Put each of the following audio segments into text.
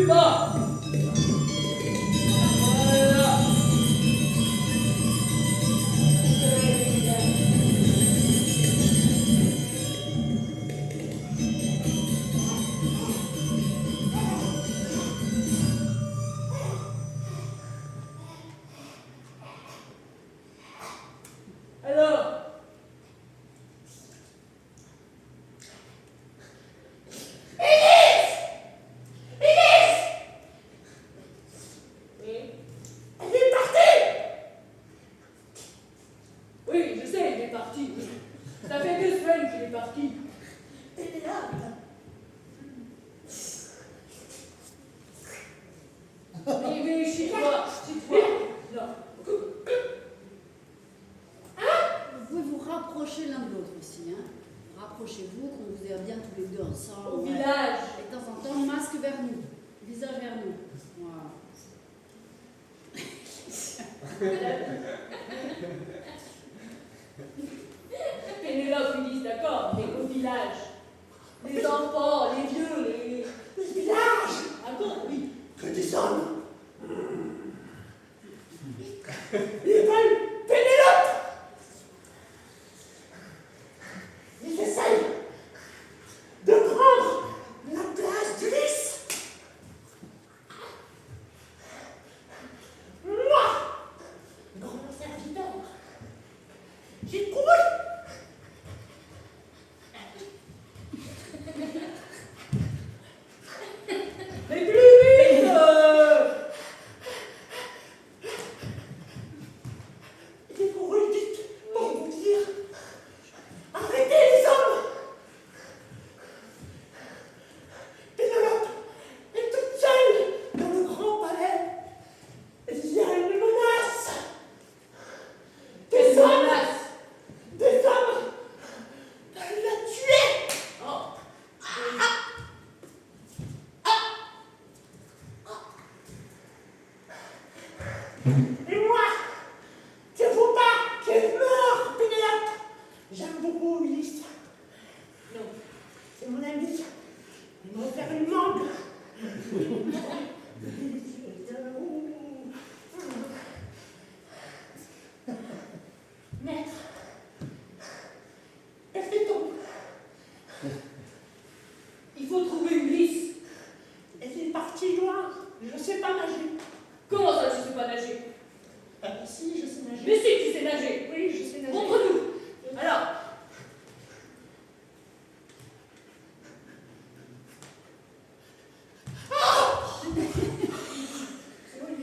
pas. Voilà. Alors, oui, je sais, il est parti. Ça fait 2 semaines qu'il est parti. Mais chez-toi. Non. Vous pouvez vous rapprocher l'un de l'autre aussi. Hein. Rapprochez-vous, qu'on vous ait bien tous les deux ensemble. Au village. Et de temps en temps, masque vers nous. Visage vers nous. Voilà. Pénélope lui dit d'accord, mais au village. Les enfants, les vieux, Le village. Ah bon, oui. Que des hommes. Ils veulent Pénélope. Ils essayent de prendre la place d'Ulysse. Moi, grand serviteur, j'ai couru. Mais plus vite J'ai couru vite pour vous dire arrêtez les hommes. Pénélope est toute seule dans le grand palais. Il y a une menace. Des hommes veulent la tuer. Oh. Et moi, je ne veux pas qu'elle meure, Pénélope. J'aime beaucoup Ulysse. Non. C'est mon ami. Il m'a offert une mangue. Maître, elle fait tomber. Il faut trouver Ulysse. Elle est partie loin. Je ne sais pas nager. Comment ça, tu sais pas nager? Si, je sais nager. Mais si, tu sais nager. Oui, je sais nager. Montre-nous. Alors. Oui,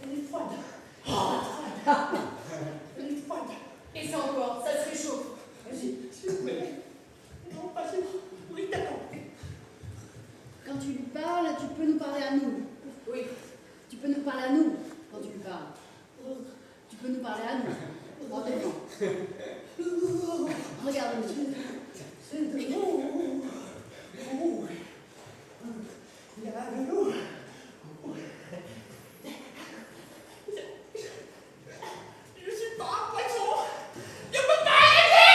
elle est froide. Elle est froide. Et ça encore, ça se réchauffe. Vas-y, s'il vous plaît. Non, pas sûr. Oui, d'accord. Quand tu lui parles, tu peux nous parler à nous. Oui. Tu peux nous parler à nous quand tu lui parles. Tu peux nous parler à nous. Rendez-vous. Regarde-nous. C'est de l'eau. Il y a de l'eau. Je suis pas un poisson. Je peux pas nager.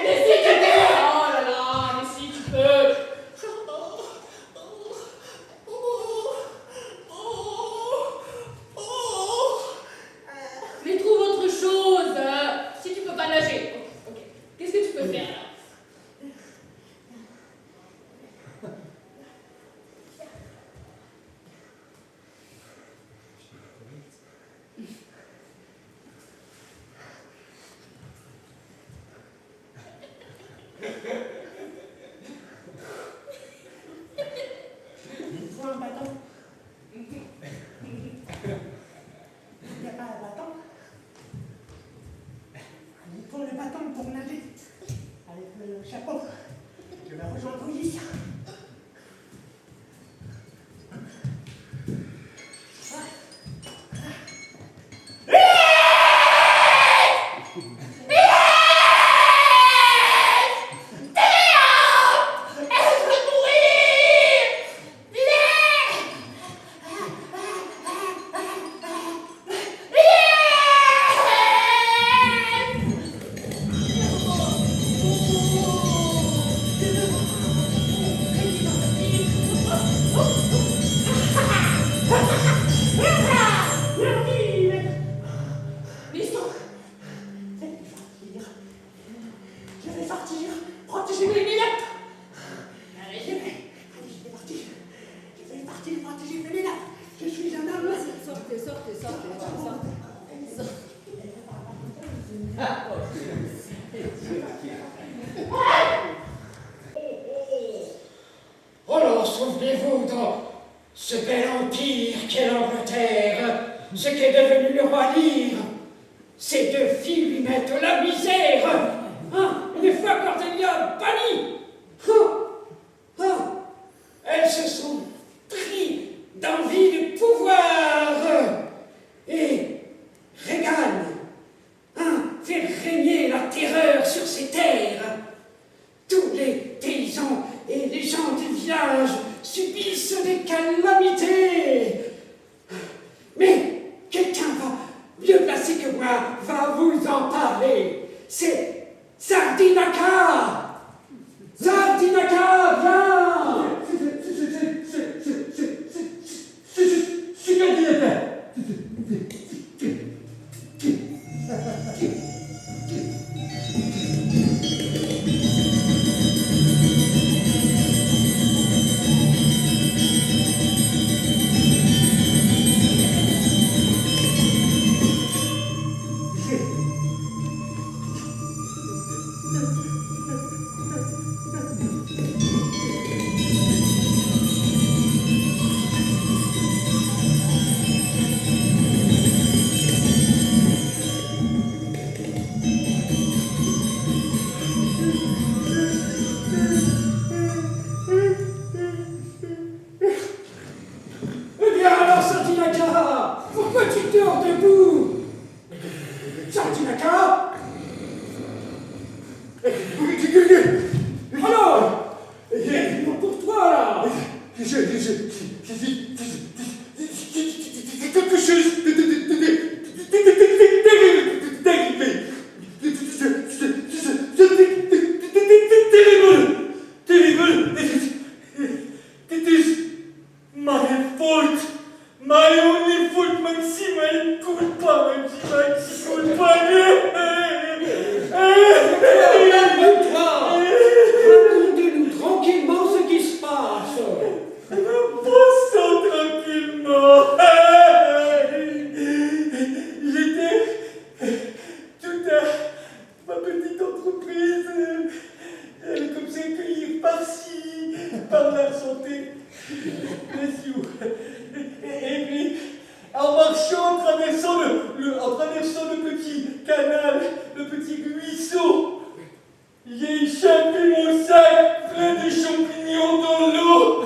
Mais si tu peux. Oh là là, mais si tu peux. Mais trouve autre chose. Si tu peux pas nager. Ok. Qu'est-ce que tu peux faire là? Il faut un bâton. Il n'y a pas un bâton. Il faut le bâton pour nager. Avec le chapeau. Je vais rejoindre Ulysse. Alors, souvenez-vous, dans ce bel empire qu'est l'Angleterre, ce qu'est devenu le roi Lear, ces deux filles lui mettent la misère. Hein, une fois Cordelia bannie, elles se sont pris d'envie de pouvoir. Et Reagan fait régner la terreur sur ces terres. Tous les paysans et les gens du village subissent des calamités. Mais quelqu'un mieux placé que moi va vous en parler. C'est Sardinaka. Sardinaka, viens. C'est Sardinaka. Pourquoi tu dors debout? Sardinaka? Alors? Pour toi, là? C'est quelque chose terrible. It is my fault. My only fault, Maxime, elle coule pas, Maxime, coule pas. Calme-toi. Raconte-nous tranquillement ce qui se passe. Passons tranquillement. J'étais tout à ma petite entreprise, comme ça, cueillir par-ci, par-là, santé. Bless you. Et puis, en marchant, en traversant le petit canal, le petit ruisseau, j'ai échappé mon sac plein de champignons dans l'eau.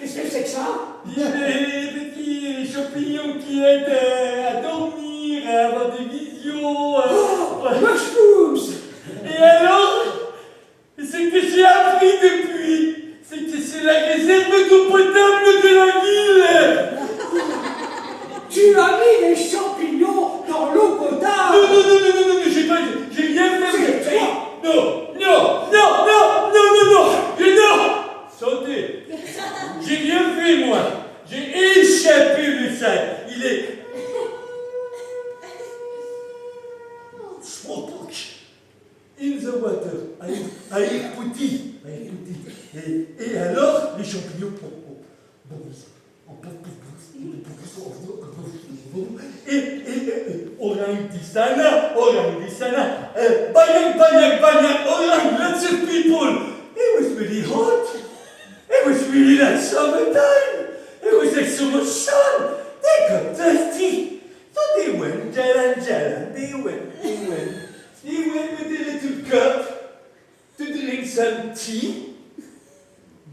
Qu'est-ce que c'est que ça? Il y a des petits champignons qui aident à dormir, à avoir des visions. Mushrooms! Et alors, ce que j'ai appris depuis, c'est que c'est la réserve d'eau potable de la ville. Tu as mis les champignons dans l'eau potable! Non, j'ai rien fait. C'est toi! Non! Santé. J'ai rien fait, moi. J'ai échappé le sac. Il est... In the water. I put it. Et alors, les champignons... Orang di sana, banyak orang, lots of people. It was really hot. It was really like summertime. It was like so much sun. They got thirsty. So they went jalan. They went with a little cup to drink some tea.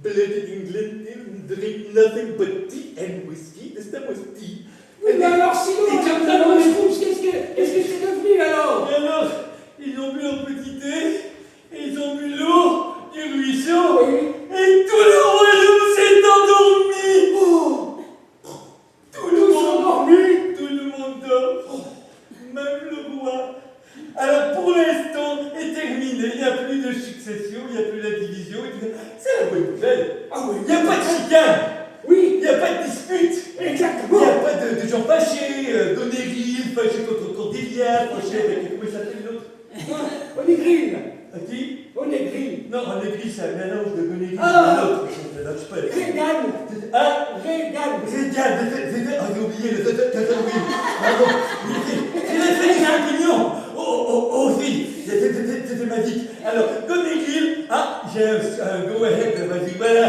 Bloody England didn't drink nothing but tea and whiskey. This time was tea. Mais alors sinon, comme ça, dans les mushrooms, qu'est-ce que c'est devenu alors? Et alors, ils ont bu leur petit thé, et ils ont bu l'eau du ruisseau, et tout le royaume s'est endormi. Tout le monde dort, même le roi. Alors pour l'instant est terminé, il n'y a plus de succession, il n'y a plus la division, c'est la bonne nouvelle. Ah oui, Il n'y a pas de chicane. Oui, Il n'y a pas de dispute. exactement. Il n'y a pas de gens fâchés, d'Onégril, fâchés contre Cordelia, fâchés avec, comment il s'appelle l'autre? Onégril. Qui? Onégril. Non, Onégril, c'est un mélange de Onégril Ah. et l'autre. Je sais pas. Reagan. Hein? Reagan. J'ai oublié le oui. Pardon. Il a fait des champignons. Oh, oui. C'était magique. Alors, Onégril, j'ai un go ahead, vas-y, voilà.